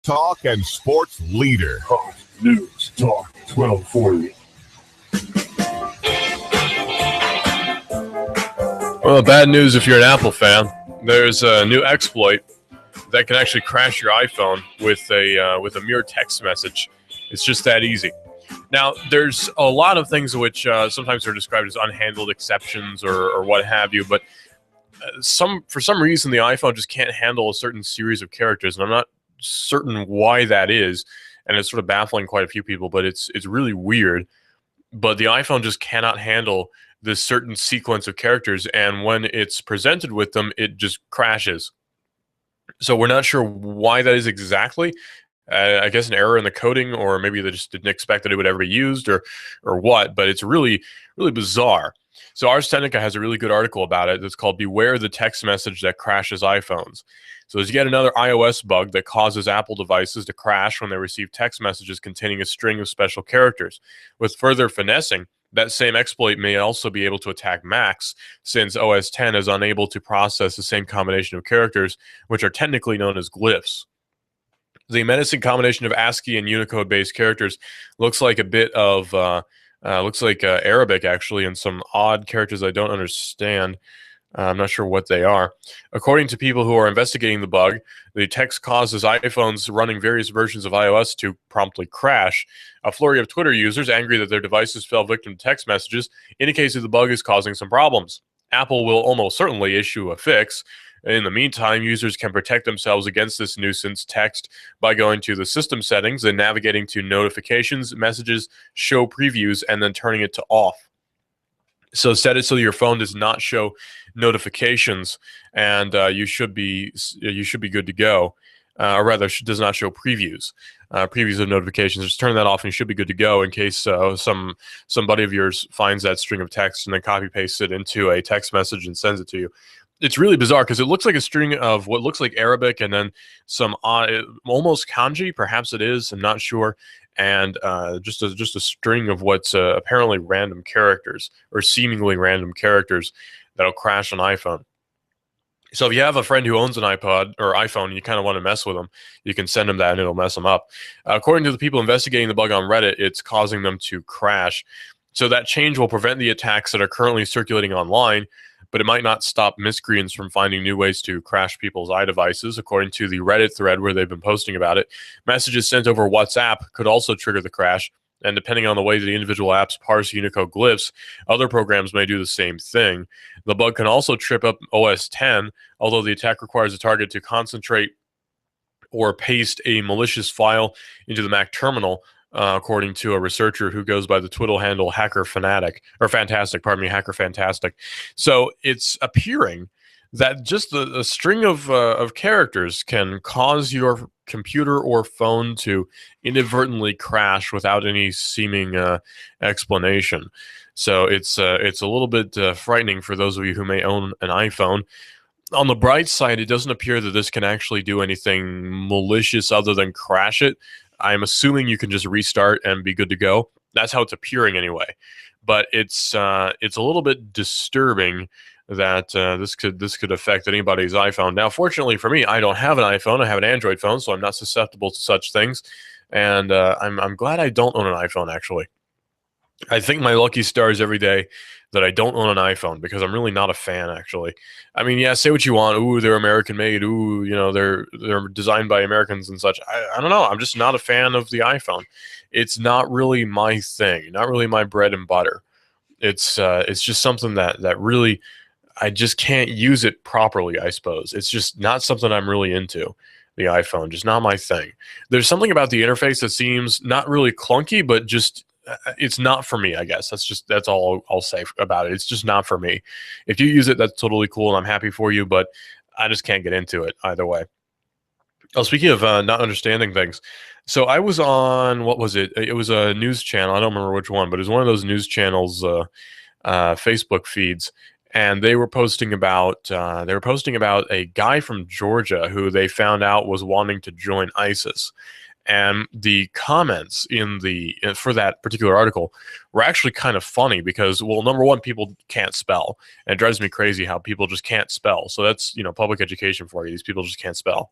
talk and sports leader. Hot News Talk 1240. Well, bad news if you're an Apple fan. There's a new exploit that can actually crash your iPhone with a mere text message. It's just that easy. Now, there's a lot of things which sometimes are described as unhandled exceptions or what have you, but for some reason the iPhone just can't handle a certain series of characters, and I'm not certain why that is, and it's sort of baffling quite a few people, but it's really weird. But the iPhone just cannot handle this certain sequence of characters, and when it's presented with them, it just crashes. So we're not sure why that is exactly. I guess an error in the coding, or maybe they just didn't expect that it would ever be used, or what. But it's really, really bizarre. So Ars Technica has a really good article about it. It's called "Beware the Text Message That Crashes iPhones." So there's yet another iOS bug that causes Apple devices to crash when they receive text messages containing a string of special characters. With further finessing, that same exploit may also be able to attack Macs, since OS X is unable to process the same combination of characters, which are technically known as glyphs. The menacing combination of ASCII and Unicode-based characters looks like a bit of Arabic, actually, and some odd characters I don't understand. I'm not sure what they are. According to people who are investigating the bug, the text causes iPhones running various versions of iOS to promptly crash. A flurry of Twitter users, angry that their devices fell victim to text messages, indicates that the bug is causing some problems. Apple will almost certainly issue a fix. In the meantime, users can protect themselves against this nuisance text by going to the system settings and navigating to notifications, messages, show previews, and then turning it to off. So set it so your phone does not show notifications, and you should be good to go. Or rather, does not show previews of notifications. Just turn that off, and you should be good to go in case somebody of yours finds that string of text and then copy pastes it into a text message and sends it to you. It's really bizarre because it looks like a string of what looks like Arabic and then some almost kanji. Perhaps it is. I'm not sure. And just a string of what's apparently random characters, or seemingly random characters, that'll crash an iPhone. So if you have a friend who owns an iPod or iPhone and you kind of want to mess with them, you can send them that and it'll mess them up. According to the people investigating the bug on Reddit, it's causing them to crash. So that change will prevent the attacks that are currently circulating online, but it might not stop miscreants from finding new ways to crash people's iDevices. According to the Reddit thread where they've been posting about it, messages sent over WhatsApp could also trigger the crash, and depending on the way the individual apps parse Unicode glyphs, other programs may do the same thing. The bug can also trip up OS X, although the attack requires the target to concentrate or paste a malicious file into the Mac terminal, according to a researcher who goes by the Twitter handle Hacker Fantastic. So it's appearing that just a string of characters can cause your computer or phone to inadvertently crash without any seeming explanation. So it's a little bit frightening for those of you who may own an iPhone. On the bright side, it doesn't appear that this can actually do anything malicious other than crash it. I'm assuming you can just restart and be good to go. That's how it's appearing anyway. But it's a little bit disturbing that this could affect anybody's iPhone. Now, fortunately for me, I don't have an iPhone. I have an Android phone, so I'm not susceptible to such things. And I'm glad I don't own an iPhone, actually. I think my lucky stars every day that I don't own an iPhone, because I'm really not a fan, actually. I mean, yeah, say what you want. Ooh, they're American made. Ooh, they're designed by Americans and such. I don't know. I'm just not a fan of the iPhone. It's not really my thing. Not really my bread and butter. It's just something that really, I just can't use it properly, I suppose. It's just not something I'm really into. The iPhone, just not my thing. There's something about the interface that seems not really clunky, but just it's not for me, I guess. That's all I'll say about it. It's just not for me. If you use it, that's totally cool, and I'm happy for you, but I just can't get into it either way. Oh, speaking of not understanding things, so I was on, what was it? It was a news channel. I don't remember which one, but it was one of those news channels, Facebook feeds, and they were posting about a guy from Georgia who they found out was wanting to join ISIS. And the comments for that particular article were actually kind of funny because, well, number one, people can't spell. And it drives me crazy how people just can't spell. So that's, public education for you. These people just can't spell.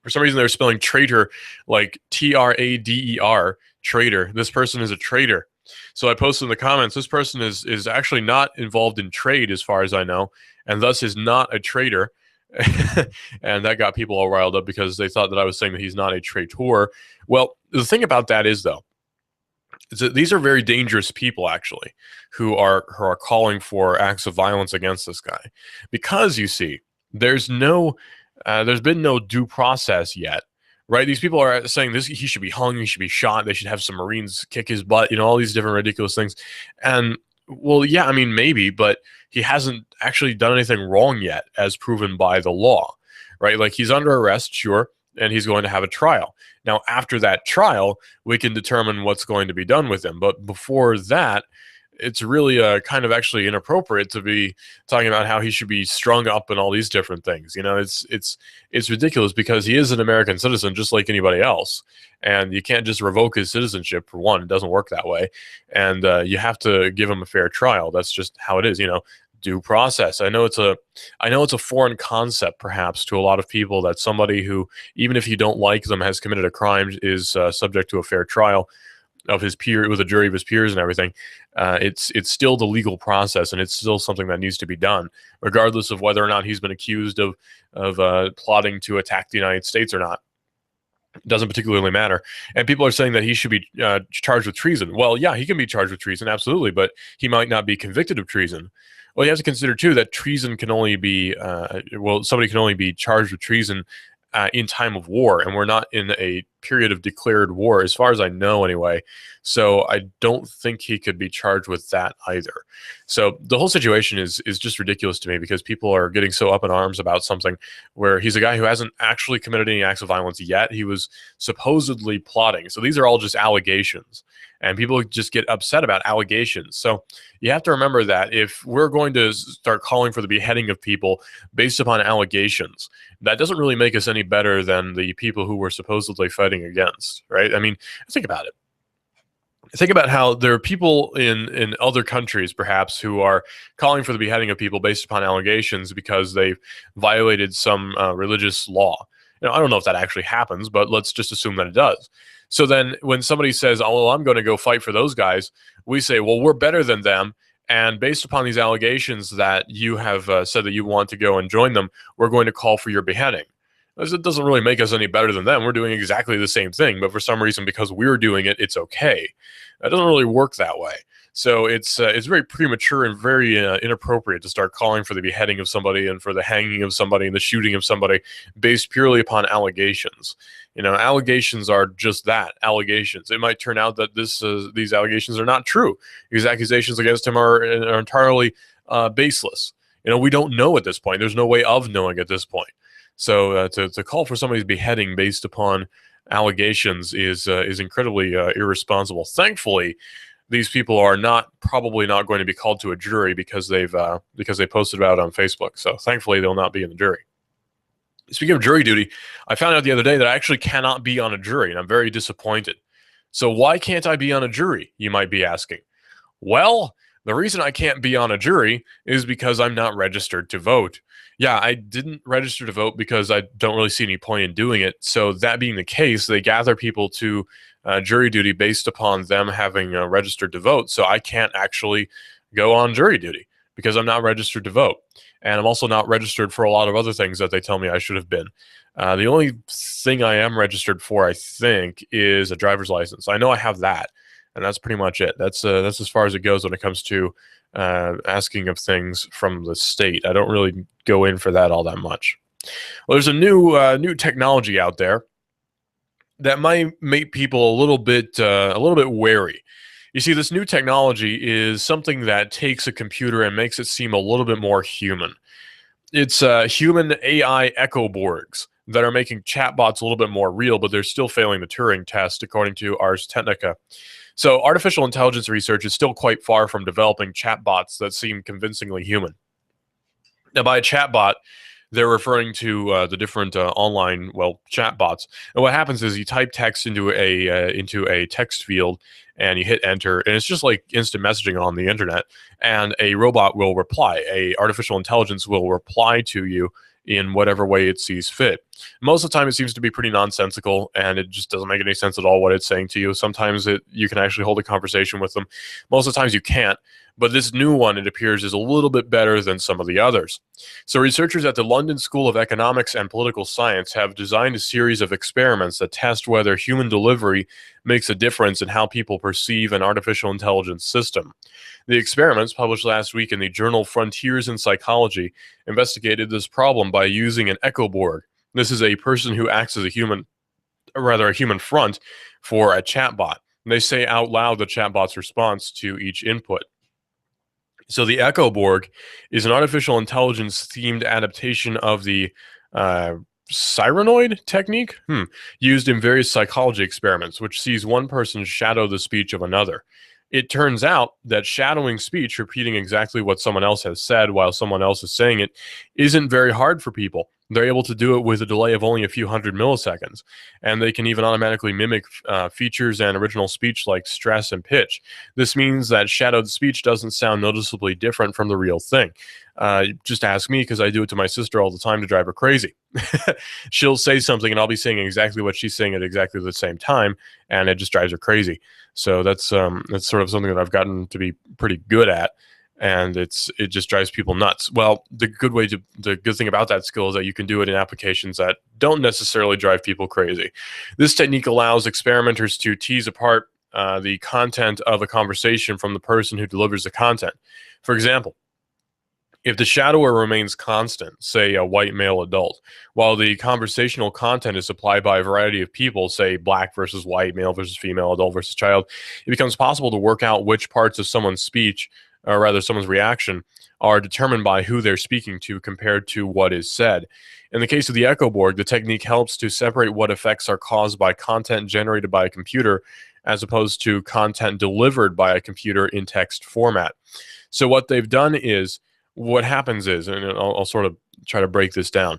For some reason, they're spelling traitor like Trader, traitor. This person is a traitor. So I posted in the comments, this person is actually not involved in trade as far as I know, and thus is not a traitor. And that got people all riled up because they thought that I was saying that he's not a traitor. Well, the thing about that is, though, is that these are very dangerous people, actually, who are calling for acts of violence against this guy. Because, you see, there's been no due process yet, right? These people are saying this, he should be hung, he should be shot, they should have some Marines kick his butt, all these different ridiculous things. And, well, yeah, I mean, maybe, but he hasn't actually done anything wrong yet, as proven by the law, right? Like, he's under arrest, sure, and he's going to have a trial. Now, after that trial, we can determine what's going to be done with him. But before that, it's really kind of actually inappropriate to be talking about how he should be strung up and all these different things. It's ridiculous because he is an American citizen just like anybody else, and you can't just revoke his citizenship. For one, it doesn't work that way, and you have to give him a fair trial. That's just how it is. Due process. I know it's a foreign concept perhaps to a lot of people, that somebody who, even if you don't like them, has committed a crime is subject to a fair trial of his peer, with a jury of his peers and everything. It's still the legal process, and it's still something that needs to be done, regardless of whether or not he's been accused of plotting to attack the United States or not. It doesn't particularly matter. And people are saying that he should be charged with treason. Well, yeah, he can be charged with treason, absolutely, but he might not be convicted of treason. Well, you have to consider, too, that treason can only be, somebody can only be charged with treason in time of war, and we're not in a period of declared war, as far as I know, anyway. So I don't think he could be charged with that either. So the whole situation is just ridiculous to me, because people are getting so up in arms about something where he's a guy who hasn't actually committed any acts of violence yet. He was supposedly plotting. So these are all just allegations, and people just get upset about allegations. So you have to remember that if we're going to start calling for the beheading of people based upon allegations, that doesn't really make us any better than the people who we're supposedly fighting against, right? I mean, think about it. Think about how there are people in other countries, perhaps, who are calling for the beheading of people based upon allegations because they've violated some religious law. I don't know if that actually happens, but let's just assume that it does. So then when somebody says, oh, well, I'm going to go fight for those guys, we say, well, we're better than them. And based upon these allegations that you have said that you want to go and join them, we're going to call for your beheading. It doesn't really make us any better than them. We're doing exactly the same thing, but for some reason, because we're doing it, it's okay. It doesn't really work that way. So it's very premature and very inappropriate to start calling for the beheading of somebody and for the hanging of somebody and the shooting of somebody based purely upon allegations. Allegations are just that, allegations. It might turn out that these allegations are not true. These accusations against him are entirely baseless. We don't know at this point. There's no way of knowing at this point. So to call for somebody's beheading based upon allegations is incredibly irresponsible. Thankfully, these people are probably not going to be called to a jury because they posted about it on Facebook. So thankfully, they'll not be in the jury. Speaking of jury duty, I found out the other day that I actually cannot be on a jury, and I'm very disappointed. So why can't I be on a jury, you might be asking? Well, the reason I can't be on a jury is because I'm not registered to vote. Yeah, I didn't register to vote because I don't really see any point in doing it. So that being the case, they gather people to jury duty based upon them having registered to vote. So I can't actually go on jury duty because I'm not registered to vote. And I'm also not registered for a lot of other things that they tell me I should have been. The only thing I am registered for, I think, is a driver's license. I know I have that, and that's pretty much it. That's as far as it goes when it comes to asking of things from the state. I don't really go in for that all that much. Well, there's a new technology out there that might make people a little bit wary. You see, this new technology is something that takes a computer and makes it seem a little bit more human. It's human AI echo borgs that are making chatbots a little bit more real, but they're still failing the Turing test, according to Ars Technica. So artificial intelligence research is still quite far from developing chatbots that seem convincingly human. Now, by a chatbot, they're referring to the different online, chatbots. And what happens is you type text into a text field, and you hit enter, and it's just like instant messaging on the internet. And a robot will reply. A artificial intelligence will reply to you in whatever way it sees fit. Most of the time, it seems to be pretty nonsensical, and it just doesn't make any sense at all what it's saying to you. Sometimes you can actually hold a conversation with them. Most of the times you can't. But this new one, it appears, is a little bit better than some of the others. So researchers at the London School of Economics and Political Science have designed a series of experiments that test whether human delivery makes a difference in how people perceive an artificial intelligence system. The experiments, published last week in the journal Frontiers in Psychology, investigated this problem by using an echo board. This is a person who acts as a human front for a chatbot. They say out loud the chatbot's response to each input. So the Echo Borg is an artificial intelligence themed adaptation of the Cyranoid technique used in various psychology experiments, which sees one person shadow the speech of another. It turns out that shadowing speech, repeating exactly what someone else has said while someone else is saying it, isn't very hard for people. They're able to do it with a delay of only a few hundred milliseconds, and they can even automatically mimic features and original speech like stress and pitch. This means that shadowed speech doesn't sound noticeably different from the real thing. Just ask me, because I do it to my sister all the time to drive her crazy. She'll say something, and I'll be saying exactly what she's saying at exactly the same time, and it just drives her crazy. So that's sort of something that I've gotten to be pretty good at. And it just drives people nuts. Well, the good thing about that skill is that you can do it in applications that don't necessarily drive people crazy. This technique allows experimenters to tease apart the content of a conversation from the person who delivers the content. For example, if the shadower remains constant, say a white male adult, while the conversational content is supplied by a variety of people, say black versus white, male versus female, adult versus child, it becomes possible to work out which parts of someone's speech, or rather someone's reaction, are determined by who they're speaking to compared to what is said. In the case of the Echo Borg, the technique helps to separate what effects are caused by content generated by a computer as opposed to content delivered by a computer in text format. So what they've done is, what happens is, and I'll sort of try to break this down.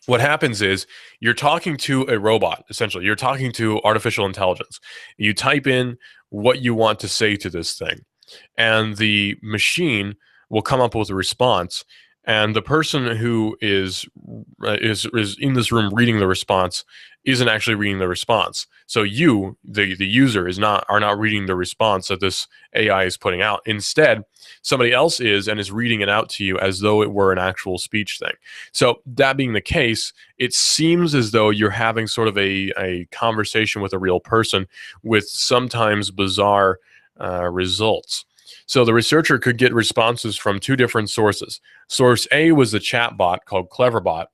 What happens is you're talking to a robot, essentially. You're talking to artificial intelligence. You type in what you want to say to this thing, and the machine will come up with a response, and the person who is in this room reading the response isn't actually reading the response. So you, the user, are not reading the response that this AI is putting out. Instead, somebody else is, and is reading it out to you as though it were an actual speech thing. So that being the case, it seems as though you're having sort of a conversation with a real person with sometimes bizarre results. So the researcher could get responses from two different sources. Source A was the chatbot called Cleverbot,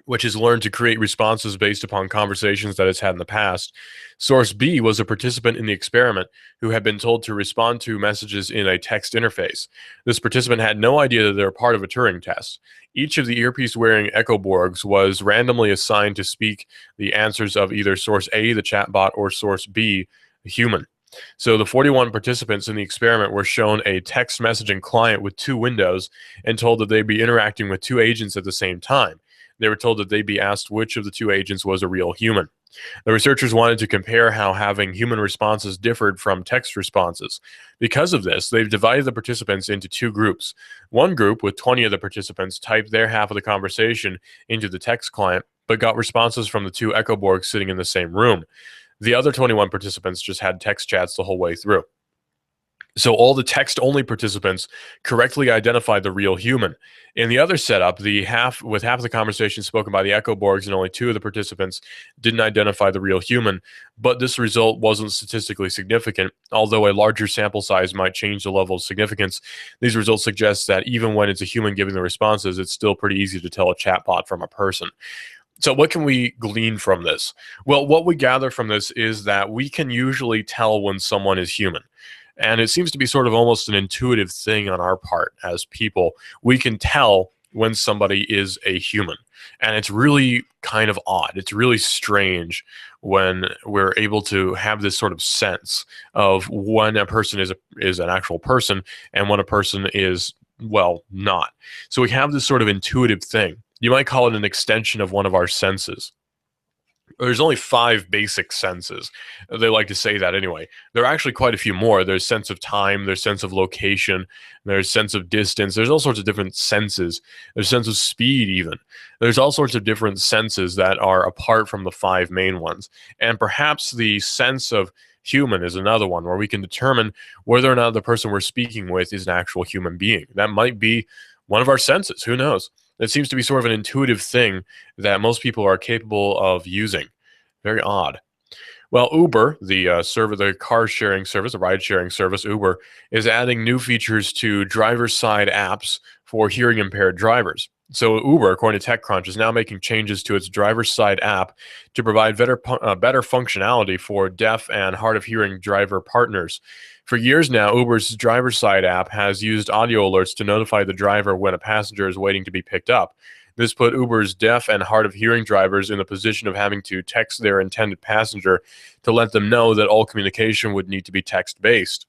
which has learned to create responses based upon conversations that it's had in the past. Source B was a participant in the experiment who had been told to respond to messages in a text interface. This participant had no idea that they were part of a Turing test. Each of the earpiece-wearing Echo Borgs was randomly assigned to speak the answers of either Source A, the chatbot, or Source B, the human. So the 41 participants in the experiment were shown a text messaging client with two windows and told that they'd be interacting with two agents at the same time. They were told that they'd be asked which of the two agents was a real human. The researchers wanted to compare how having human responses differed from text responses. Because of this, they've divided the participants into two groups. One group, with 20 of the participants, typed their half of the conversation into the text client, but got responses from the two Echo Borgs sitting in the same room. The other 21 participants just had text chats the whole way through. So all the text-only participants correctly identified the real human. In the other setup, half of the conversation spoken by the Echo Borgs and only two of the participants didn't identify the real human, but this result wasn't statistically significant. Although a larger sample size might change the level of significance, these results suggest that even when it's a human giving the responses, it's still pretty easy to tell a chatbot from a person. So what can we glean from this? Well, what we gather from this is that we can usually tell when someone is human. And it seems to be sort of almost an intuitive thing on our part as people. We can tell when somebody is a human. And it's really kind of odd. It's really strange when we're able to have this sort of sense of when a person is an actual person and when a person is, well, not. So we have this sort of intuitive thing. You might call it an extension of one of our senses. there's only 5 basic senses. They like to say that anyway. There are actually quite a few more. There's sense of time, there's sense of location, there's sense of distance. There's all sorts of different senses. There's sense of speed even. There's all sorts of different senses that are apart from the 5 main ones. And perhaps the sense of human is another one where we can determine whether or not the person we're speaking with is an actual human being. That might be one of our senses. Who knows? It seems to be sort of an intuitive thing that most people are capable of using. Very odd. Well, Uber, the car sharing service, the ride sharing service, Uber, is adding new features to driver's side apps for hearing impaired drivers. So Uber, according to TechCrunch, is now making changes to its driver's side app to provide better functionality for deaf and hard of hearing driver partners. For years now, Uber's driver's side app has used audio alerts to notify the driver when a passenger is waiting to be picked up. This put Uber's deaf and hard of hearing drivers in the position of having to text their intended passenger to let them know that all communication would need to be text-based.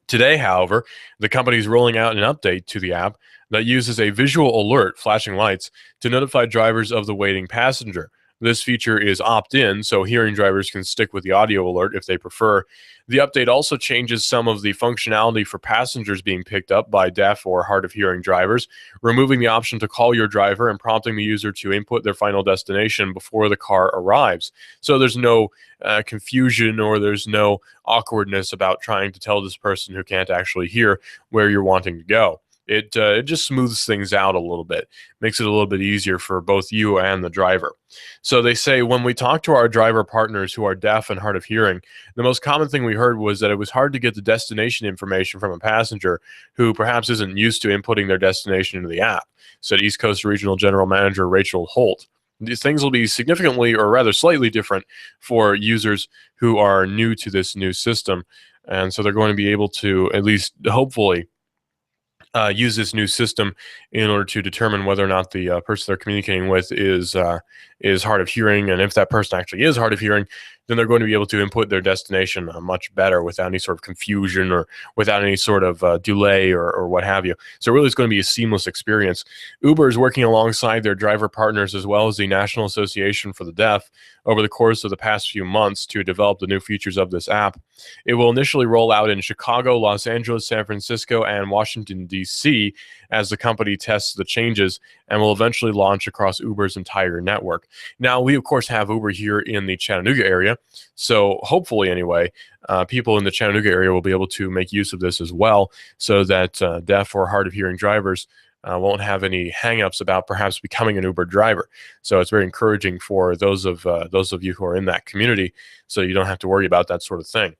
Today, however, the company is rolling out an update to the app that uses a visual alert, flashing lights, to notify drivers of the waiting passenger. This feature is opt-in, so hearing drivers can stick with the audio alert if they prefer. The update also changes some of the functionality for passengers being picked up by deaf or hard of hearing drivers, removing the option to call your driver and prompting the user to input their final destination before the car arrives. So there's no confusion or there's no awkwardness about trying to tell this person who can't actually hear where you're wanting to go. It just smooths things out a little bit, makes it a little bit easier for both you and the driver. So they say when we talk to our driver partners who are deaf and hard of hearing, the most common thing we heard was that it was hard to get the destination information from a passenger who perhaps isn't used to inputting their destination into the app, said East Coast Regional General Manager Rachel Holt. These things will be significantly or rather slightly different for users who are new to this new system. And so they're going to be able to, at least hopefully, use this new system in order to determine whether or not the person they're communicating with is hard of hearing, and if that person actually is hard of hearing, then they're going to be able to input their destination much better without any sort of confusion or without any sort of delay or what have you. So really, it's going to be a seamless experience. Uber is working alongside their driver partners as well as the National Association for the Deaf over the course of the past few months to develop the new features of this app. It will initially roll out in Chicago, Los Angeles, San Francisco, and Washington, D.C. as the company tests the changes, and will eventually launch across Uber's entire network. Now, we, of course, have Uber here in the Chattanooga area, so hopefully, anyway, people in the Chattanooga area will be able to make use of this as well, so that deaf or hard of hearing drivers won't have any hangups about perhaps becoming an Uber driver. So it's very encouraging for those of you who are in that community, so you don't have to worry about that sort of thing.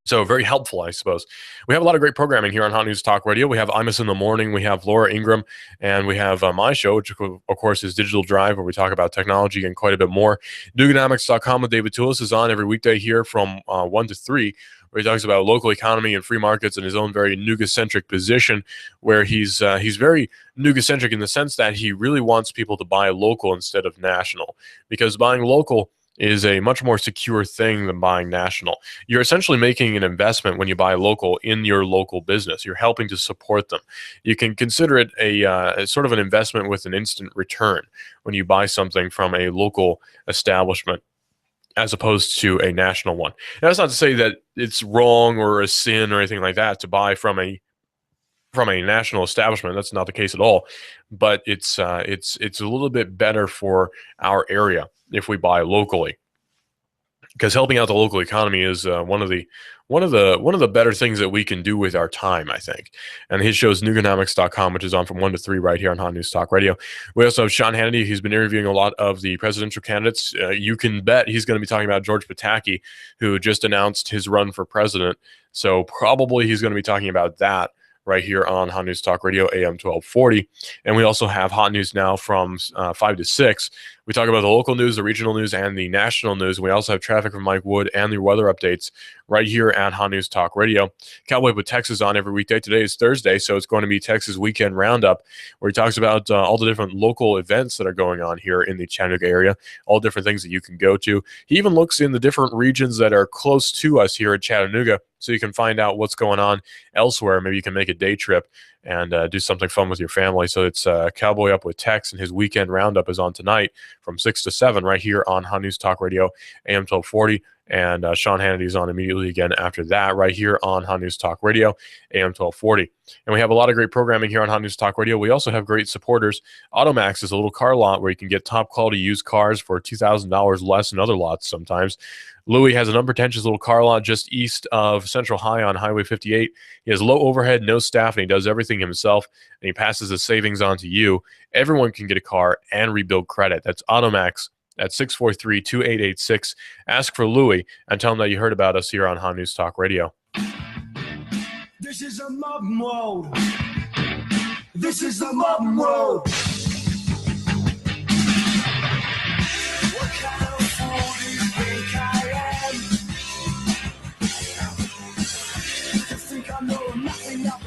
So very helpful, I suppose. We have a lot of great programming here on Hot News Talk Radio. We have Imus in the Morning, we have Laura Ingram, and we have my show, which of course is Digital Drive, where we talk about technology and quite a bit more. Nuganomics.com with David Toulis is on every weekday here from 1 to 3, where he talks about local economy and free markets in his own very Nuga-centric position, where he's very Nuga-centric in the sense that he really wants people to buy local instead of national, because buying local is a much more secure thing than buying national. You're essentially making an investment when you buy local in your local business. You're helping to support them. You can consider it a sort of an investment with an instant return when you buy something from a local establishment as opposed to a national one. Now, that's not to say that it's wrong or a sin or anything like that to buy from a national establishment. That's not the case at all. But it's a little bit better for our area if we buy locally, because helping out the local economy is one of the better things that we can do with our time, I think. And his show is Nuganomics.com, which is on from 1 to 3 right here on Hot News Talk Radio. We also have Sean Hannity. He's been interviewing a lot of the presidential candidates. You can bet he's going to be talking about George Pataki, who just announced his run for president. So probably he's going to be talking about that right here on Hot News Talk Radio, AM 1240. And we also have Hot News Now from 5 to 6. We talk about the local news, the regional news, and the national news. And we also have traffic from Mike Wood and the weather updates right here at Hot News Talk Radio. Cowboy with Texas on every weekday. Today is Thursday, so it's going to be Texas Weekend Roundup, where he talks about all the different local events that are going on here in the Chattanooga area, all different things that you can go to. He even looks in the different regions that are close to us here at Chattanooga, so you can find out what's going on elsewhere. Maybe you can make a day trip and do something fun with your family. So it's Cowboy Up with Tex, and his weekend roundup is on tonight from 6 to 7 right here on Hot News Talk Radio, AM 1240. And Sean Hannity's on immediately again after that right here on Hot News Talk Radio, AM 1240. And we have a lot of great programming here on Hot News Talk Radio. We also have great supporters. Automax is a little car lot where you can get top quality used cars for $2,000 less than other lots sometimes. Louis has an unpretentious little car lot just east of Central High on Highway 58. He has low overhead, no staff, and he does everything himself, and he passes the savings on to you. Everyone can get a car and rebuild credit. That's Automax at 643-2886. Ask for Louis and tell him that you heard about us here on Hot News Talk Radio. This is a mob mode. This is the mob mode. What kind of fool do you think I am? You think I know nothing about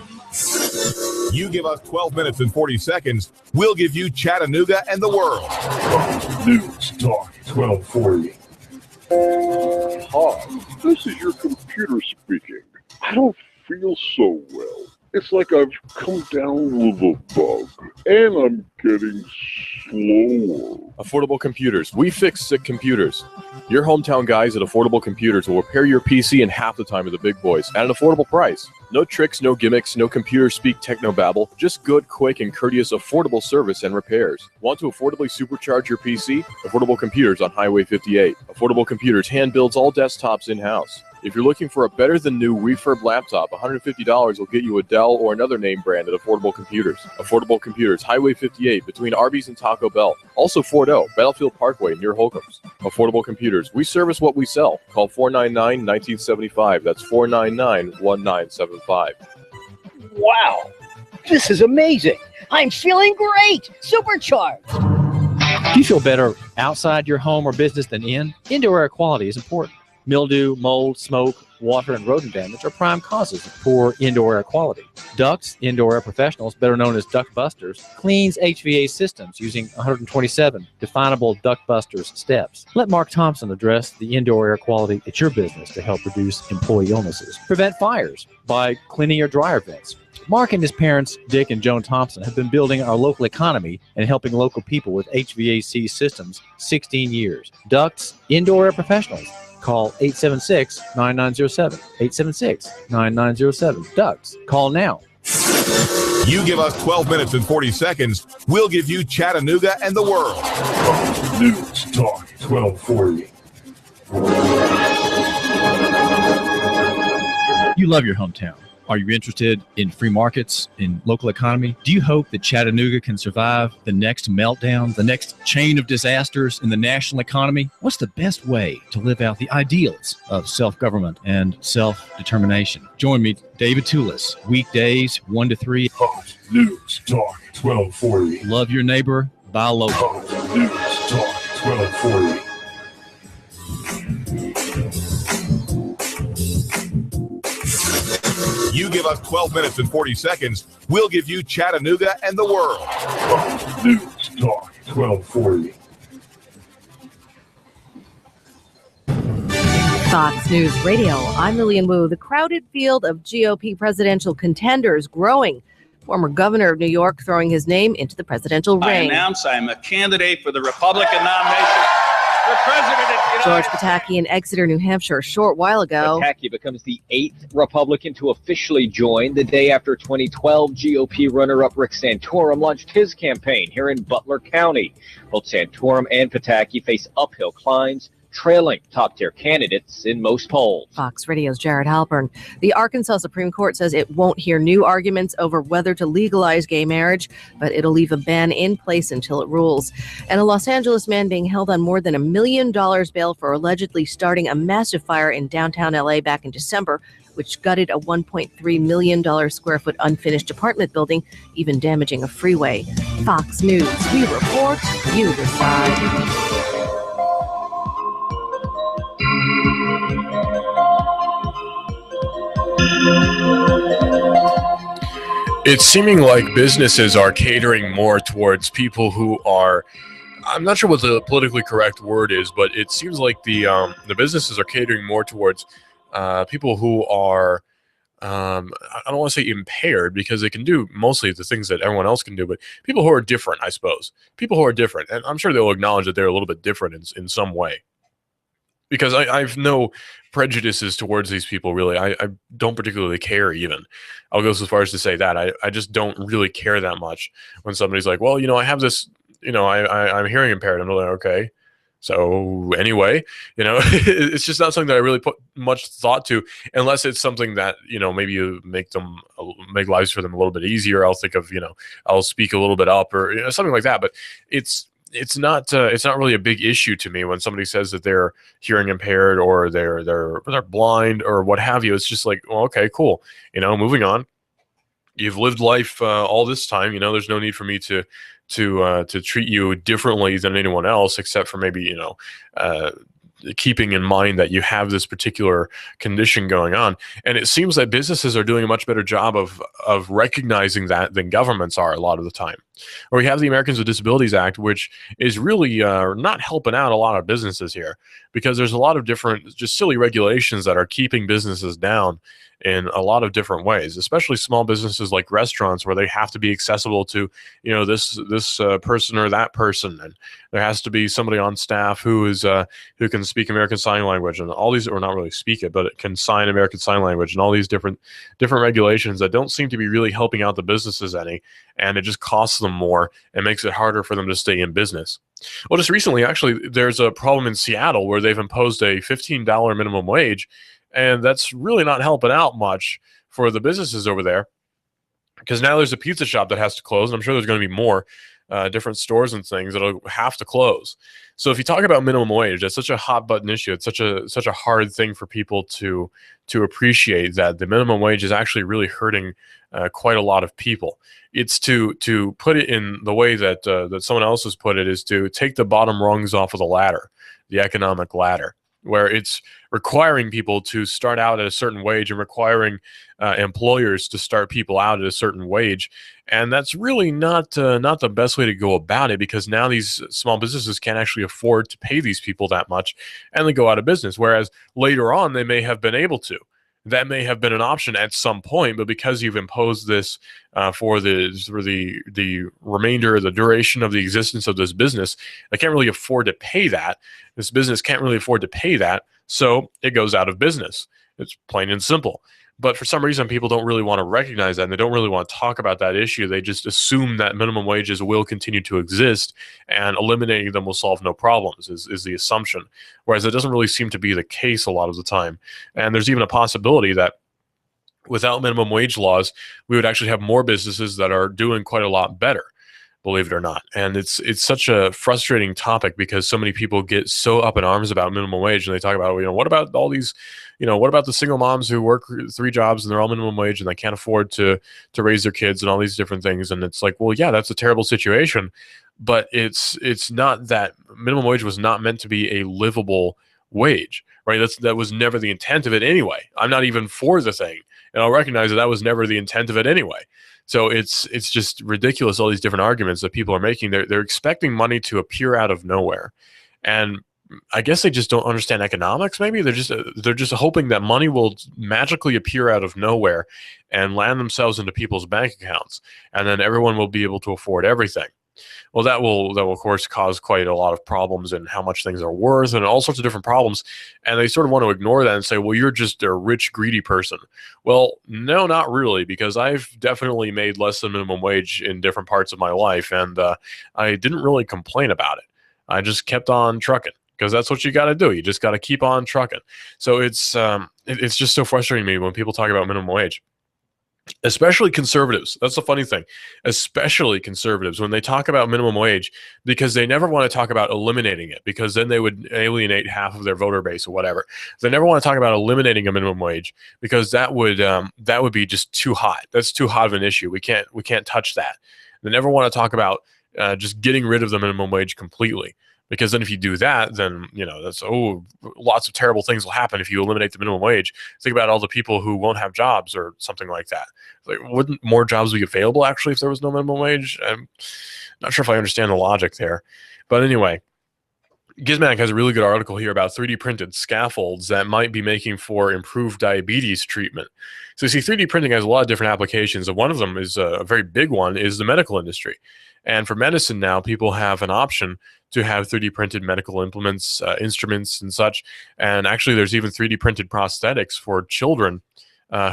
You give us 12 minutes and 40 seconds, we'll give you Chattanooga and the world. News Talk 1240. Hi, this is your computer speaking. I don't feel so well. It's like I've come down with a bug, and I'm getting slower. Affordable Computers. We fix sick computers. Your hometown guys at Affordable Computers will repair your PC in half the time of the big boys at an affordable price. No tricks, no gimmicks, no computer speak technobabble. Just good, quick, and courteous affordable service and repairs. Want to affordably supercharge your PC? Affordable Computers on Highway 58. Affordable Computers hand builds all desktops in-house. If you're looking for a better-than-new refurb laptop, $150 will get you a Dell or another name brand at Affordable Computers. Affordable Computers, Highway 58, between Arby's and Taco Bell. Also Fort O, Battlefield Parkway, near Holcomb's. Affordable Computers, we service what we sell. Call 499-1975. That's 499-1975. Wow, this is amazing. I'm feeling great. Supercharged. Do you feel better outside your home or business than in? Indoor air quality is important. Mildew, mold, smoke, water, and rodent damage are prime causes of poor indoor air quality. Ducts, Indoor Air Professionals, better known as Duct Busters, cleans HVAC systems using 127 definable Duct Busters steps. Let Mark Thompson address the indoor air quality at your business to help reduce employee illnesses. Prevent fires by cleaning your dryer vents. Mark and his parents, Dick and Joan Thompson, have been building our local economy and helping local people with HVAC systems 16 years. Ducts, Indoor Air Professionals. Call 876-9907. 876-9907. Ducks. Call now. You give us 12 minutes and 40 seconds, we'll give you Chattanooga and the world. News Talk 1240. You love your hometown. Are you interested in free markets, in local economy? Do you hope that Chattanooga can survive the next meltdown, the next chain of disasters in the national economy? What's the best way to live out the ideals of self-government and self-determination? Join me, David Toulis, weekdays 1 to 3. Hot News Talk 1240. Love your neighbor, buy local. Hot News Talk 1240. You give us 12 minutes and 40 seconds, we'll give you Chattanooga and the world. Hot News Talk 1240. Fox News Radio, I'm Lillian Wu. The crowded field of GOP presidential contenders growing. Former governor of New York throwing his name into the presidential ring. I announce I'm a candidate for the Republican nomination for president of the United George Pataki in Exeter, New Hampshire, a short while ago. Pataki becomes the 8th Republican to officially join the day after 2012 GOP runner-up Rick Santorum launched his campaign here in Butler County. Both Santorum and Pataki face uphill climbs, trailing top-tier candidates in most polls. Fox Radio's Jared Halpern. The Arkansas Supreme Court says it won't hear new arguments over whether to legalize gay marriage, but it'll leave a ban in place until it rules. And a Los Angeles man being held on more than $1 million bail for allegedly starting a massive fire in downtown LA back in December, which gutted a $1.3 million square foot unfinished apartment building, even damaging a freeway. Fox News. We report, you decide. It's seeming like businesses are catering more towards people who are, I'm not sure what the politically correct word is, but it seems like the businesses are catering more towards people who are I don't want to say impaired, because they can do mostly the things that everyone else can do, but people who are different, I suppose. People who are different. And I'm sure they'll acknowledge that they're a little bit different in some way. Because I've no prejudices towards these people, really. I don't particularly care, even. I'll go so far as to say that. I just don't really care that much when somebody's like, well, I have this, I'm hearing impaired. I'm like, okay. So anyway, it's just not something that I really put much thought to, unless it's something that, maybe you make lives for them a little bit easier. I'll think of, I'll speak a little bit up, or something like that. But it's not really a big issue to me when somebody says that they're hearing impaired, or they're blind, or what have you. It's just like, well, okay, cool. Moving on. You've lived life all this time. There's no need for me to treat you differently than anyone else, except for maybe keeping in mind that you have this particular condition going on. And it seems that businesses are doing a much better job of recognizing that than governments are a lot of the time. Or we have the Americans with Disabilities Act, which is really not helping out a lot of businesses here, because there's a lot of different just silly regulations that are keeping businesses down in a lot of different ways, especially small businesses like restaurants, where they have to be accessible to, this person or that person, and there has to be somebody on staff who can speak American Sign Language, and all these, or not really speak it, but it can sign American Sign Language, and all these different regulations that don't seem to be really helping out the businesses any, and it just costs them more and makes it harder for them to stay in business. Well, just recently, actually, there's a problem in Seattle where they've imposed a $15 minimum wage. And that's really not helping out much for the businesses over there, because now there's a pizza shop that has to close, and I'm sure there's going to be more different stores and things that'll have to close. So if you talk about minimum wage, that's such a hot button issue. It's such a hard thing for people to appreciate, that the minimum wage is actually really hurting quite a lot of people. It's to put it in the way that that someone else has put it, is to take the bottom rungs off of the ladder, the economic ladder, where it's requiring people to start out at a certain wage, and requiring employers to start people out at a certain wage. And that's really not the best way to go about it, because now these small businesses can't actually afford to pay these people that much, and they go out of business. Whereas later on, they may have been able to. That may have been an option at some point, but because you've imposed this for the remainder, the duration of the existence of this business, they can't really afford to pay that. This business can't really afford to pay that, so it goes out of business. It's plain and simple. But for some reason, people don't really want to recognize that, and they don't really want to talk about that issue. They just assume that minimum wages will continue to exist, and eliminating them will solve no problems, is the assumption. Whereas it doesn't really seem to be the case a lot of the time. And there's even a possibility that without minimum wage laws, we would actually have more businesses that are doing quite a lot better, believe it or not. And it's such a frustrating topic, because so many people get so up in arms about minimum wage, and they talk about, what about all these, what about the single moms who work 3 jobs and they're all minimum wage and they can't afford to raise their kids, and all these different things. And it's like, well, yeah, that's a terrible situation, but it's not that. Minimum wage was not meant to be a livable wage, right? That was never the intent of it anyway. I'm not even for the thing, and I'll recognize that was never the intent of it anyway. So it's just ridiculous, all these different arguments that people are making. They're expecting money to appear out of nowhere, and I guess they just don't understand economics. Maybe they're just hoping that money will magically appear out of nowhere and land themselves into people's bank accounts, and then everyone will be able to afford everything. Well, that will of course cause quite a lot of problems in how much things are worth, and all sorts of different problems. And they sort of want to ignore that and say, well, you're just a rich, greedy person. Well, no, not really, because I've definitely made less than minimum wage in different parts of my life, and I didn't really complain about it. I just kept on trucking, because that's what you got to do. You just got to keep on trucking. So it's just so frustrating to me when people talk about minimum wage. Especially conservatives. That's the funny thing. Especially conservatives, when they talk about minimum wage, because they never want to talk about eliminating it, because then they would alienate half of their voter base or whatever. They never want to talk about eliminating a minimum wage, because that would be just too hot. That's too hot of an issue. We can't touch that. They never want to talk about just getting rid of the minimum wage completely. Because then if you do that, then, that's, lots of terrible things will happen if you eliminate the minimum wage. Think about all the people who won't have jobs or something like that. Like, wouldn't more jobs be available, actually, if there was no minimum wage? I'm not sure if I understand the logic there. But anyway, Gizmag has a really good article here about 3D printed scaffolds that might be making for improved diabetes treatment. So you see, 3D printing has a lot of different applications, and one of them is a very big one is the medical industry. And for medicine now, people have an option to have 3D printed medical implements, instruments, and such. And actually, there's even 3D printed prosthetics for children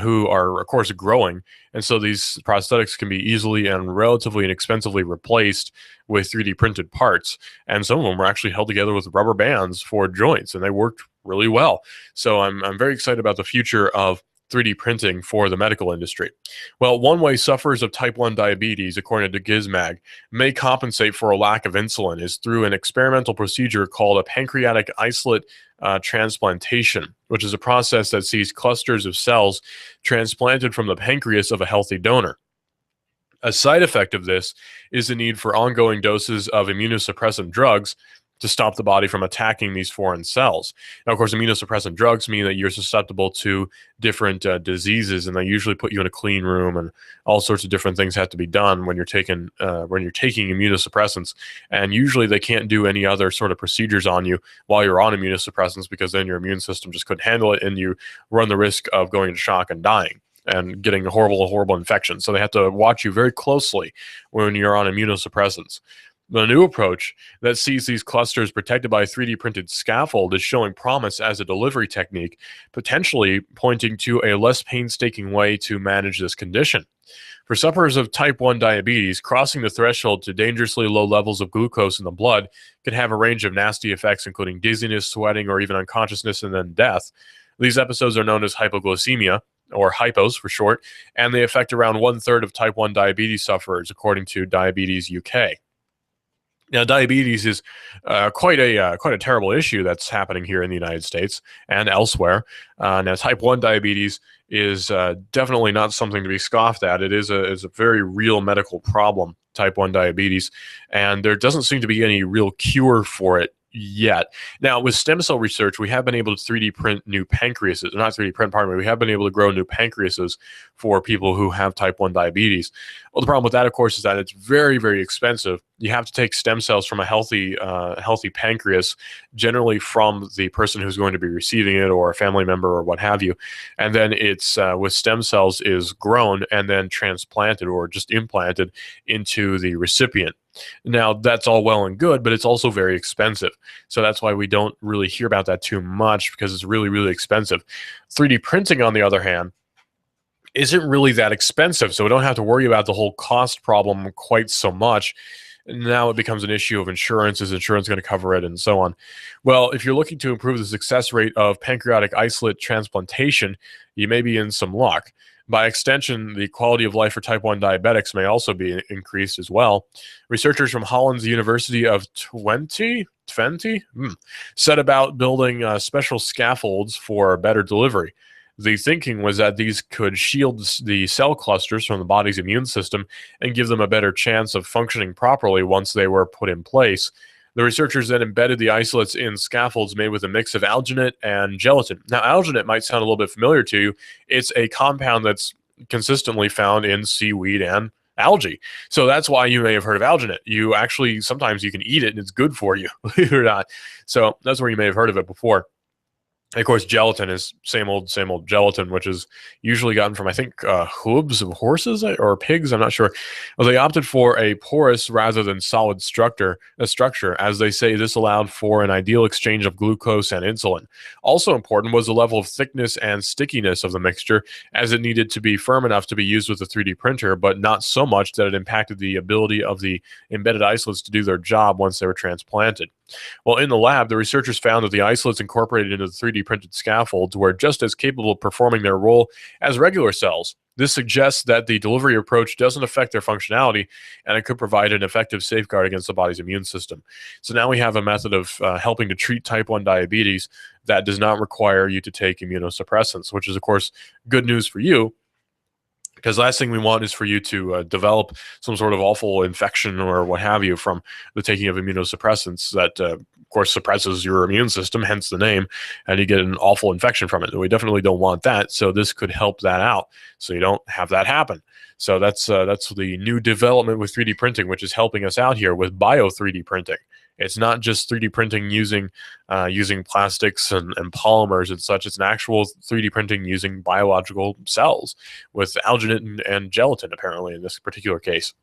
who are, of course, growing. And so these prosthetics can be easily and relatively inexpensively replaced with 3D printed parts. And some of them were actually held together with rubber bands for joints, and they worked really well. So I'm very excited about the future of 3D printing for the medical industry. Well, one way sufferers of type 1 diabetes, according to Gizmag, may compensate for a lack of insulin is through an experimental procedure called a pancreatic islet transplantation, which is a process that sees clusters of cells transplanted from the pancreas of a healthy donor. A side effect of this is the need for ongoing doses of immunosuppressant drugs to stop the body from attacking these foreign cells. Now, of course, immunosuppressant drugs mean that you're susceptible to different diseases, and they usually put you in a clean room, and all sorts of different things have to be done when you're taking immunosuppressants. And usually, they can't do any other sort of procedures on you while you're on immunosuppressants, because then your immune system just couldn't handle it, and you run the risk of going into shock and dying and getting a horrible infection. So they have to watch you very closely when you're on immunosuppressants. The new approach that sees these clusters protected by a 3D printed scaffold is showing promise as a delivery technique, potentially pointing to a less painstaking way to manage this condition. For sufferers of type 1 diabetes, crossing the threshold to dangerously low levels of glucose in the blood can have a range of nasty effects, including dizziness, sweating, or even unconsciousness, and then death. These episodes are known as hypoglycemia, or hypos for short, and they affect around 1/3 of type 1 diabetes sufferers, according to Diabetes UK. Now, diabetes is quite a terrible issue that's happening here in the United States and elsewhere. Now, type 1 diabetes is definitely not something to be scoffed at. It is a very real medical problem, type 1 diabetes, and there doesn't seem to be any real cure for it yet. Now, with stem cell research, we have been able to 3D print new pancreases. Not 3D print, pardon me. We have been able to grow new pancreases for people who have type 1 diabetes. Well, the problem with that, of course, is that it's very, very expensive. You have to take stem cells from a healthy pancreas, generally from the person who's going to be receiving it or a family member or what have you. And then it's with stem cells is grown and then transplanted or just implanted into the recipient. Now, that's all well and good, but it's also very expensive. So that's why we don't really hear about that too much, because it's really, really expensive. 3D printing, on the other hand, isn't really that expensive, so we don't have to worry about the whole cost problem quite so much. Now it becomes an issue of insurance. Is insurance going to cover it, and so on? Well, if you're looking to improve the success rate of pancreatic islet transplantation, you may be in some luck. By extension, the quality of life for type 1 diabetics may also be increased as well. Researchers from Holland's University of Twente set about building special scaffolds for better delivery. The thinking was that these could shield the cell clusters from the body's immune system and give them a better chance of functioning properly once they were put in place. The researchers then embedded the isolates in scaffolds made with a mix of alginate and gelatin. Now, alginate might sound a little bit familiar to you. It's a compound that's consistently found in seaweed and algae. So that's why you may have heard of alginate. You actually, sometimes you can eat it and it's good for you, believe it or not. So that's where you may have heard of it before. Of course, gelatin is same old gelatin, which is usually gotten from, I think, hooves of horses or pigs. I'm not sure. Well, they opted for a porous rather than solid structure. As they say, this allowed for an ideal exchange of glucose and insulin. Also important was the level of thickness and stickiness of the mixture, as it needed to be firm enough to be used with a 3D printer, but not so much that it impacted the ability of the embedded isolates to do their job once they were transplanted. Well, in the lab, the researchers found that the isolates incorporated into the 3D printed scaffolds were just as capable of performing their role as regular cells. This suggests that the delivery approach doesn't affect their functionality, and it could provide an effective safeguard against the body's immune system. So now we have a method of helping to treat type 1 diabetes that does not require you to take immunosuppressants, which is, of course, good news for you. Because last thing we want is for you to develop some sort of awful infection or what have you from the taking of immunosuppressants that, of course, suppresses your immune system, hence the name, and you get an awful infection from it. And we definitely don't want that. So this could help that out so you don't have that happen. So that's the new development with 3D printing, which is helping us out here with bio 3D printing. It's not just 3D printing using plastics and polymers and such. It's an actual 3D printing using biological cells with alginate and gelatin, apparently, in this particular case.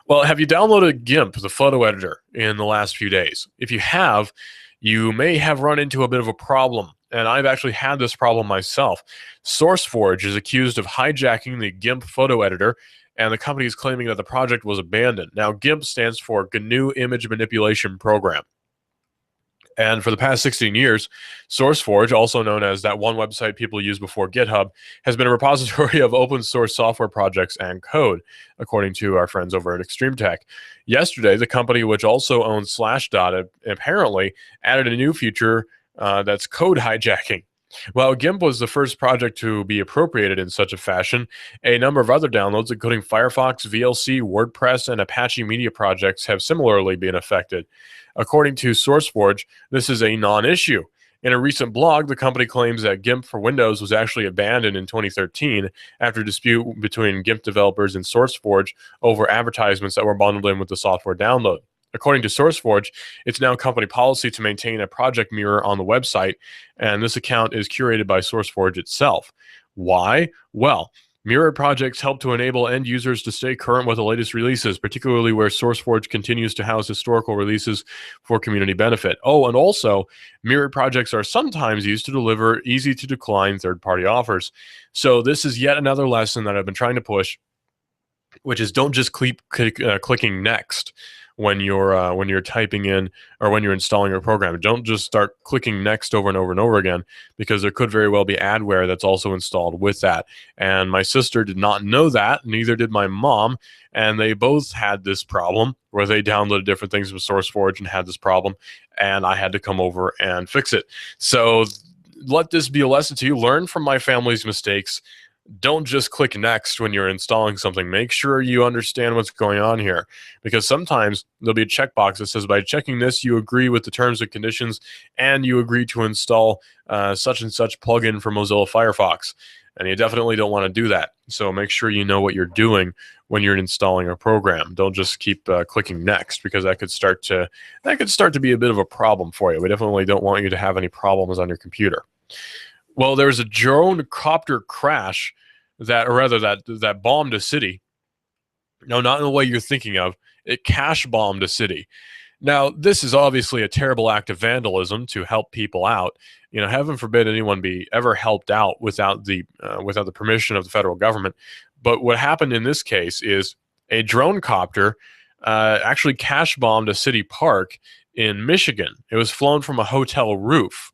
Well, have you downloaded GIMP, the photo editor, in the last few days? If you have, you may have run into a bit of a problem, and I've actually had this problem myself. SourceForge is accused of hijacking the GIMP photo editor, and the company is claiming that the project was abandoned. Now, GIMP stands for GNU Image Manipulation Program. And for the past 16 years, SourceForge, also known as that one website people used before GitHub, has been a repository of open source software projects and code, according to our friends over at Extreme Tech. Yesterday, the company, which also owns Slashdot, apparently added a new feature that's code hijacking. While GIMP was the first project to be appropriated in such a fashion, a number of other downloads, including Firefox, VLC, WordPress, and Apache Media projects, have similarly been affected. According to SourceForge, this is a non-issue. In a recent blog, the company claims that GIMP for Windows was actually abandoned in 2013 after a dispute between GIMP developers and SourceForge over advertisements that were bundled in with the software download. According to SourceForge, it's now company policy to maintain a project mirror on the website, and this account is curated by SourceForge itself. Why? Well, mirrored projects help to enable end users to stay current with the latest releases, particularly where SourceForge continues to house historical releases for community benefit. Oh, and also, mirrored projects are sometimes used to deliver easy-to-decline third-party offers. So this is yet another lesson that I've been trying to push, which is don't just keep clicking next when you're typing in or when you're installing your program. Don't just start clicking next over and over and over again, because there could very well be adware that's also installed with that. And my sister did not know that, neither did my mom, and they both had this problem where they downloaded different things from SourceForge and had this problem, and I had to come over and fix it. So let this be a lesson to you. Learn from my family's mistakes. Don't just click next when you're installing something. Make sure you understand what's going on here, because sometimes there'll be a checkbox that says, by checking this, you agree with the terms and conditions and you agree to install such and such plugin for Mozilla Firefox. And you definitely don't want to do that. So make sure you know what you're doing when you're installing a program. Don't just keep clicking next, because that could start to be a bit of a problem for you. We definitely don't want you to have any problems on your computer. Well, there was a drone copter crash that bombed a city. No, not in the way you're thinking of. It cash bombed a city. Now, this is obviously a terrible act of vandalism to help people out. You know, heaven forbid anyone be ever helped out without the permission of the federal government. But what happened in this case is a drone copter actually cash bombed a city park in Michigan. It was flown from a hotel roof.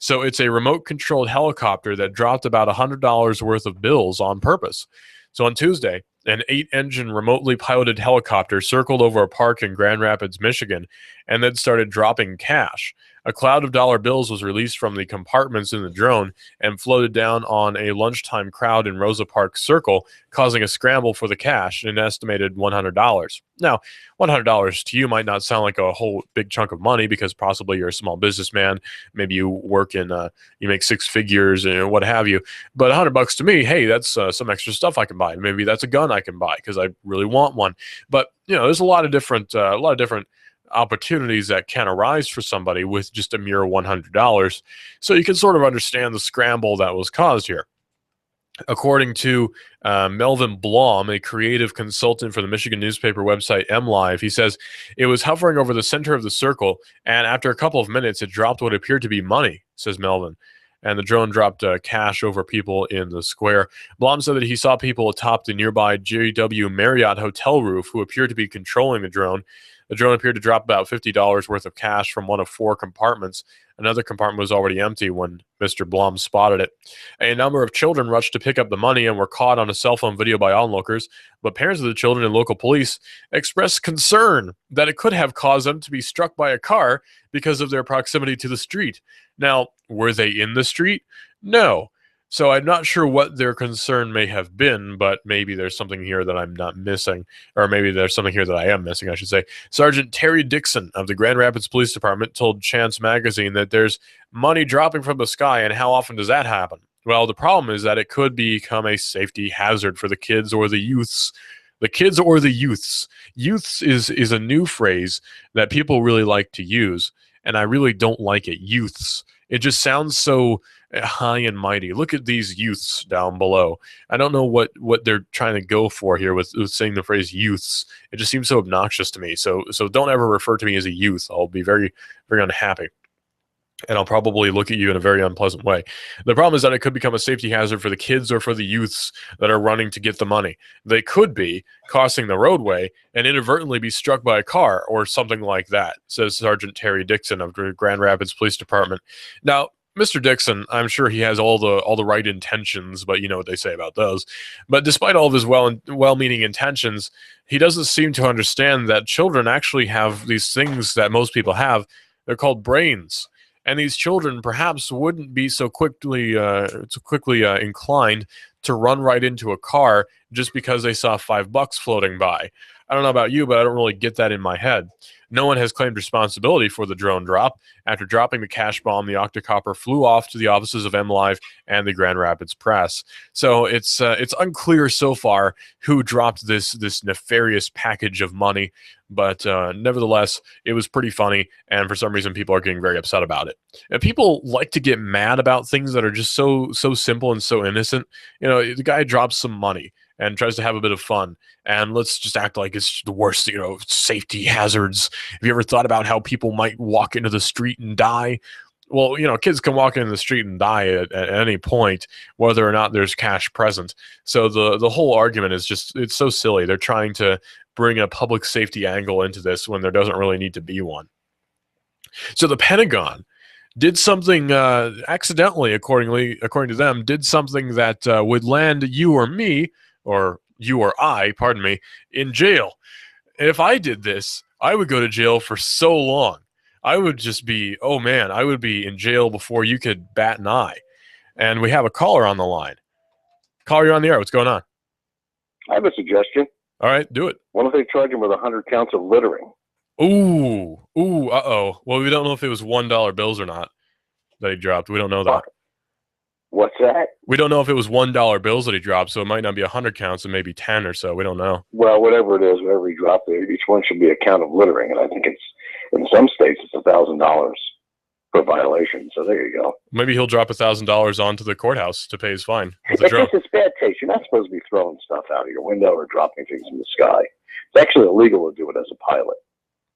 So it's a remote-controlled helicopter that dropped about $100 worth of bills on purpose. So on Tuesday, an 8-engine remotely piloted helicopter circled over a park in Grand Rapids, Michigan, and then started dropping cash. A cloud of dollar bills was released from the compartments in the drone and floated down on a lunchtime crowd in Rosa Parks Circle, causing a scramble for the cash, an estimated $100. Now, $100 to you might not sound like a whole big chunk of money, because possibly you're a small businessman, maybe you work in, you make six figures and what have you. But $100 to me, hey, that's some extra stuff I can buy. Maybe that's a gun I can buy because I really want one. But you know, there's a lot of different opportunities that can arise for somebody with just a mere $100. So you can sort of understand the scramble that was caused here. According to Melvin Blom, a creative consultant for the Michigan newspaper website MLive, he says it was hovering over the center of the circle, and after a couple of minutes, it dropped what appeared to be money, says Melvin. And the drone dropped cash over people in the square. Blom said that he saw people atop the nearby JW Marriott hotel roof who appeared to be controlling the drone. The drone appeared to drop about $50 worth of cash from one of 4 compartments. Another compartment was already empty when Mr. Blom spotted it. A number of children rushed to pick up the money and were caught on a cell phone video by onlookers, but parents of the children and local police expressed concern that it could have caused them to be struck by a car because of their proximity to the street. Now, were they in the street? No. So I'm not sure what their concern may have been, but maybe there's something here that I'm not missing, or maybe there's something here that I am missing, I should say. Sergeant Terry Dixon of the Grand Rapids Police Department told Chance Magazine that there's money dropping from the sky, and how often does that happen? Well, the problem is that it could become a safety hazard for the kids or the youths The kids or the youths. Youths is a new phrase that people really like to use, and I really don't like it. Youths. It just sounds so high and mighty. Look at these youths down below. I don't know what they're trying to go for here with saying the phrase youths. It just seems so obnoxious to me. So don't ever refer to me as a youth. I'll be very, very unhappy. And I'll probably look at you in a very unpleasant way. The problem is that it could become a safety hazard for the kids or for the youths that are running to get the money. They could be crossing the roadway and inadvertently be struck by a car or something like that, says Sergeant Terry Dixon of Grand Rapids Police Department. Now, Mr. Dixon, I'm sure he has all the right intentions, but you know what they say about those. But despite all of his well-meaning intentions, he doesn't seem to understand that children actually have these things that most people have. They're called brains. And these children perhaps wouldn't be so quickly inclined to run right into a car just because they saw $5 floating by. I don't know about you, but I don't really get that in my head. No one has claimed responsibility for the drone drop. After dropping the cash bomb, the octocopter flew off to the offices of MLive and the Grand Rapids Press. So it's unclear so far who dropped this nefarious package of money, but nevertheless, it was pretty funny, and for some reason, people are getting very upset about it. And people like to get mad about things that are just so simple and so innocent. You know, the guy drops some money and tries to have a bit of fun, and let's just act like it's the worst, safety hazards. Have you ever thought about how people might walk into the street and die? Well, kids can walk into the street and die at any point, whether or not there's cash present. So the whole argument is it's so silly. They're trying to bring a public safety angle into this when there doesn't really need to be one. So the Pentagon did something accidentally, according to them, did something that would land you or me, or you or I, pardon me, in jail. If I did this, I would go to jail for so long. I would just be, I would be in jail before you could bat an eye. And we have a caller on the line. Caller, you're on the air. What's going on? I have a suggestion. All right, do it. What if they charge him with 100 counts of littering? Ooh, uh-oh. Well, we don't know if it was $1 bills or not that he dropped. We don't know that. What's that? We don't know if it was $1 bills that he dropped, so it might not be 100 counts and maybe 10 or so. We don't know. Well, whatever it is, whatever he dropped there, each one should be a count of littering, and I think in some states it's $1,000 per violation. So there you go. Maybe he'll drop $1,000 onto the courthouse to pay his fine. It's bad taste. You're not supposed to be throwing stuff out of your window or dropping things in the sky. It's actually illegal to do it as a pilot.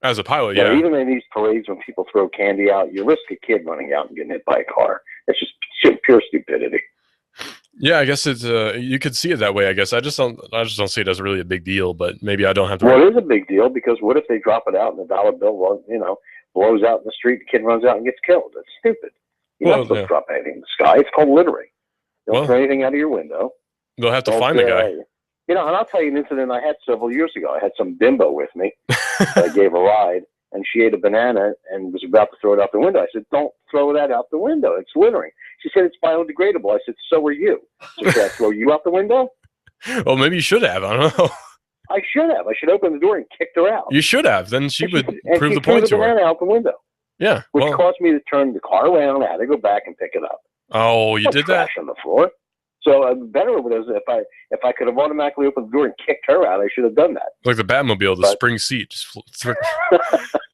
As a pilot, yeah. Even in these parades, when people throw candy out, you risk a kid running out and getting hit by a car. It's just pure stupidity. Yeah, I guess it's you could see it that way. I guess I just don't see it as really a big deal. But maybe I don't have to. Well, it is a big deal because what if they drop it out and the dollar bill, blows out in the street, the kid runs out and gets killed? It's stupid. You're not supposed to drop anything in the sky. It's called littering. Don't throw anything out of your window. They'll have to find the guy. And I'll tell you an incident I had several years ago. I had some bimbo with me. I gave a ride, and she ate a banana and was about to throw it out the window. I said, "Don't throw that out the window. It's littering." She said, "It's biodegradable." I said, "So are you." So should I throw you out the window? Well, maybe you should have. I don't know. I should have. I should open the door and kicked her out. You should have. Then she would prove the point to her. Banana out the window. Yeah. Which caused me to turn the car around. I had to go back and pick it up. Oh, you did that? Trash on the floor. So better would have if I could have automatically opened the door and kicked her out. I should have done that. Like the Batmobile, the spring seat, just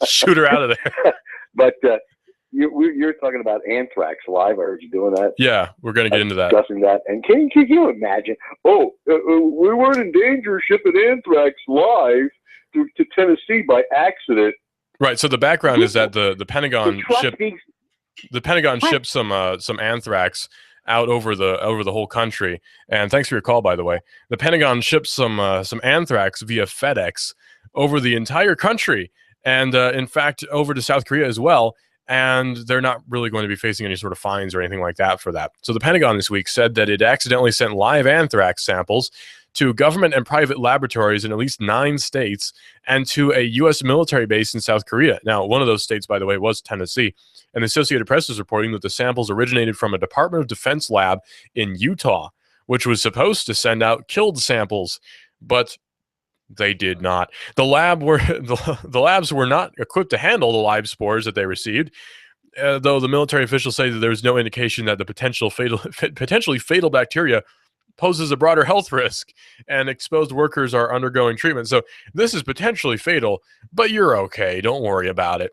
shoot her out of there. But you're talking about anthrax live. I heard you doing that. Yeah, we're going to get into that. Discussing that. And can you imagine? We weren't in danger of shipping anthrax live to Tennessee by accident. Right. So the background is that the Pentagon shipped some anthrax out over the whole country. And thanks for your call, by the way. The Pentagon shipped some anthrax via FedEx over the entire country, and in fact over to South Korea as well. And they're not really going to be facing any sort of fines or anything like that for that. So the Pentagon this week said that it accidentally sent live anthrax samples to government and private laboratories in at least 9 states and to a U.S. military base in South Korea. Now, one of those states, by the way, was Tennessee. And the Associated Press is reporting that the samples originated from a Department of Defense lab in Utah, which was supposed to send out killed samples, but they did not. The labs were not equipped to handle the live spores that they received, though the military officials say that there was no indication that the potentially fatal bacteria poses a broader health risk, and exposed workers are undergoing treatment. So this is potentially fatal, but you're okay. Don't worry about it.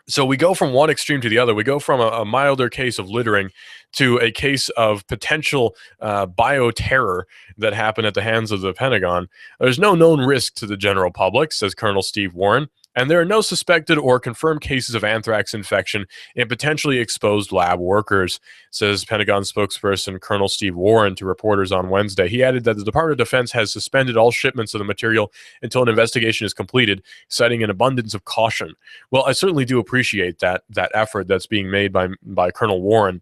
So we go from one extreme to the other. We go from a milder case of littering to a case of potential bioterror that happened at the hands of the Pentagon. There's no known risk to the general public, says Colonel Steve Warren, and there are no suspected or confirmed cases of anthrax infection in potentially exposed lab workers, says Pentagon spokesperson Colonel Steve Warren to reporters on Wednesday. He added that the Department of Defense has suspended all shipments of the material until an investigation is completed, citing an abundance of caution. Well, I certainly do appreciate that effort that's being made by Colonel Warren.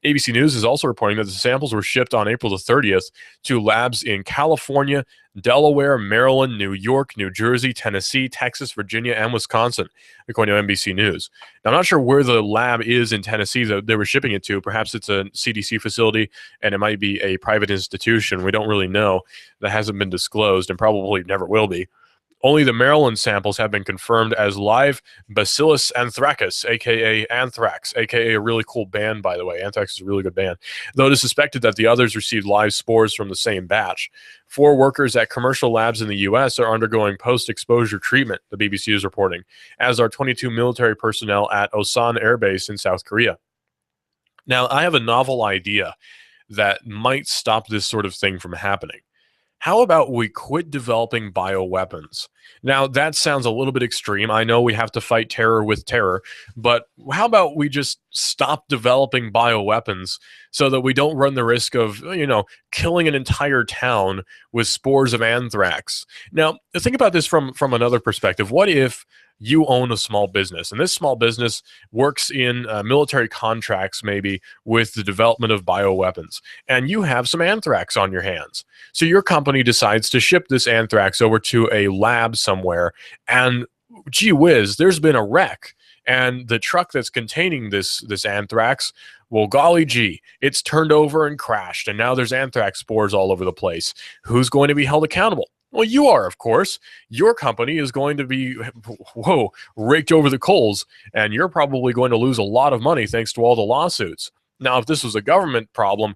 ABC News is also reporting that the samples were shipped on April the 30th to labs in California, Delaware, Maryland, New York, New Jersey, Tennessee, Texas, Virginia, and Wisconsin, according to NBC News. Now, I'm not sure where the lab is in Tennessee that they were shipping it to. Perhaps it's a CDC facility, and it might be a private institution. We don't really know. That hasn't been disclosed and probably never will be. Only the Maryland samples have been confirmed as live Bacillus anthracus, a.k.a. Anthrax, a.k.a. a really cool band, by the way. Anthrax is a really good band. Though it is suspected that the others received live spores from the same batch. 4 workers at commercial labs in the U.S. are undergoing post-exposure treatment, the BBC is reporting, as are 22 military personnel at Osan Air Base in South Korea. Now, I have a novel idea that might stop this sort of thing from happening. How about we quit developing bioweapons? Now, that sounds a little bit extreme. I know we have to fight terror with terror, but how about we just stop developing bioweapons so that we don't run the risk of, killing an entire town with spores of anthrax? Now, think about this from another perspective. What if you own a small business, and this small business works in military contracts, maybe with the development of bioweapons, and you have some anthrax on your hands. So your company decides to ship this anthrax over to a lab somewhere, and gee whiz, there's been a wreck, and the truck that's containing this anthrax, well, golly gee, it's turned over and crashed, and now there's anthrax spores all over the place. Who's going to be held accountable? Well, you are, of course. Your company is going to be, raked over the coals, and you're probably going to lose a lot of money thanks to all the lawsuits. Now, if this was a government problem,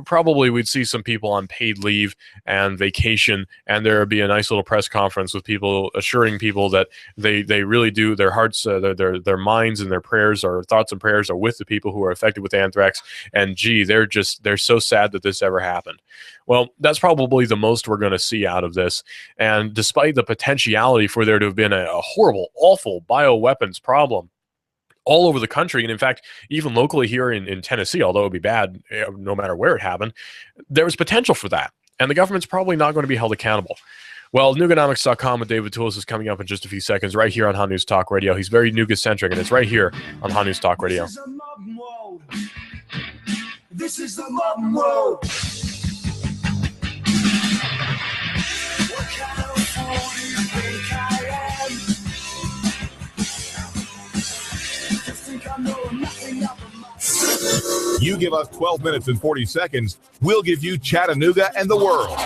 probably we'd see some people on paid leave and vacation, and there would be a nice little press conference with people assuring people that they really do, their hearts, their minds and their prayers, or thoughts and prayers are with the people who are affected with anthrax, and gee, they're so sad that this ever happened. Well, that's probably the most we're going to see out of this, and despite the potentiality for there to have been a horrible, awful bioweapons problem all over the country, and in fact, even locally here in Tennessee, although it would be bad no matter where it happened, there was potential for that, and the government's probably not going to be held accountable. Well, Nuganomics.com with David Toulis is coming up in just a few seconds right here on Hot News Talk Radio. He's very Nuga-centric, and it's right here on Hot News Talk Radio. This is the modern world. What kind of fool do you think I am? You give us 12 minutes and 40 seconds, we'll give you Chattanooga and the world.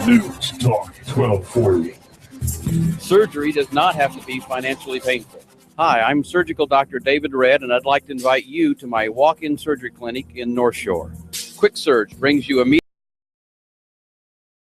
News Talk 1240. Surgery does not have to be financially painful. Hi, I'm Surgical Dr. David Redd, and I'd like to invite you to my walk-in surgery clinic in North Shore. Quick Surge brings you immediate